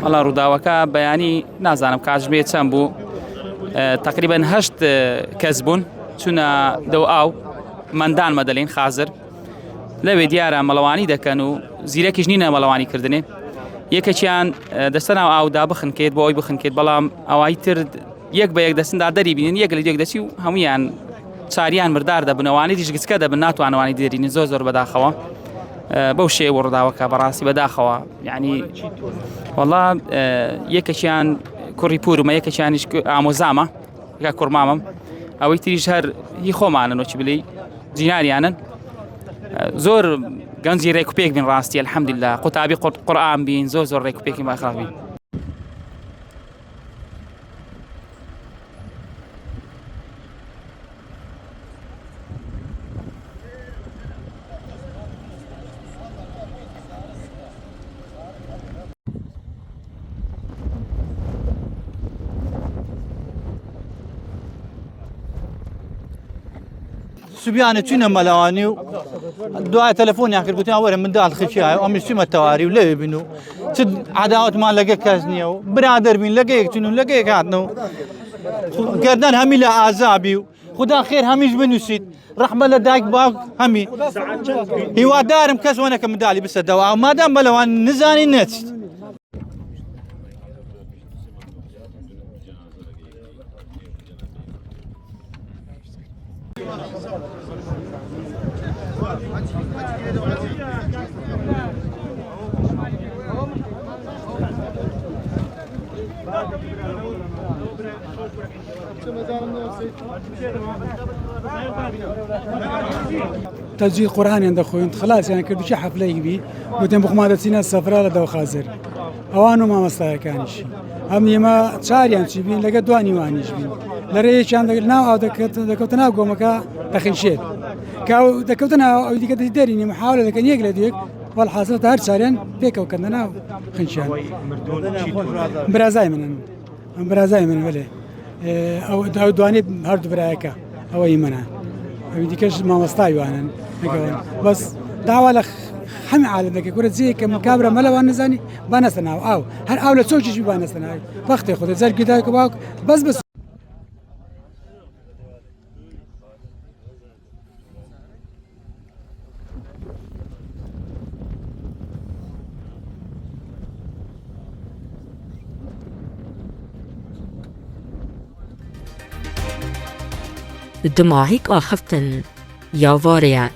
والله ڕووداوەکە بەیانی نازانم کاتژمێ چەند بوو تقریبا 8 کەس بوون چونە دەو ئاو مەندانمە دەڵێن خازر لەوێ دیارە مەڵەوانی دەکەن و زیرەکیش نینە مەڵەوانی کردنێ یەکێکیان دەستە ناو ئاودا بخنکێت بۆ ئەوی بخنکێت بەڵام ئەوای تر یەک بە یەک دەستندا دەری بینن یەک لە یەک دەچی و هەمویان چاریان مردار دەبنەوانی دیش گچکە دەبن ناتوانوانی دێرینی زۆر بەداخەوە بەو شێوە ڕووداوەکە بەڕاستی بەداخەوە یعنی والله یەکێکیان کوڕی پورمە یەکێکیانیش ئامۆزامە یەکە کوڕمامم ئەوەی تریش هەر هی خۆمانن وەچی بڵێ جیناریانن زۆر گەنجی ڕێکوپێک بین ڕاستی الحەمدولله قوتابی قورئان بین زۆر ڕێکوپێکی باخراق بین سبيانة تشينا ملواني دعاء تلفوني أخر قلت أنا من دال خشية وأمي سمة تواري ولا بينو سد عداوت ما لقى كازنيا برادر بين لقيك تنو لقيك عدنو كردان همي لا عذابي خدا خير هميش بنوسيت رحمة لداك باك همي هو دارم كاس وانا كمدالي بس الدواء ما دام ملوان نزاني نت تسجيل قرآن عند أخوي خلاص يعني كل شيء حفلة يبي قلتين بخمادة سنة السفرة لدو خازر أوانو ما مستوى كانش هم يما تشار يعني شبين لقى دواني وانيش بين لريش عندك ناو أو دكتنا قومك تخنشيت كاو دكتنا أو ديك تدريني محاولة لكن يقلد يك والحاصل تهر شارين بيك وكنا ناو خنشان برازاي من ولا أو دواني هرد برايكا أو يمنا أو ديكش ما مستوى وانا بس دعوة لك هم عالم لك كرة زي كمكابرة ملا وانزاني بانستنا أو هر أولى سوتش شو بانستنا وقت خذ زال كده كباك بس دماغك أخفتن يا فاريا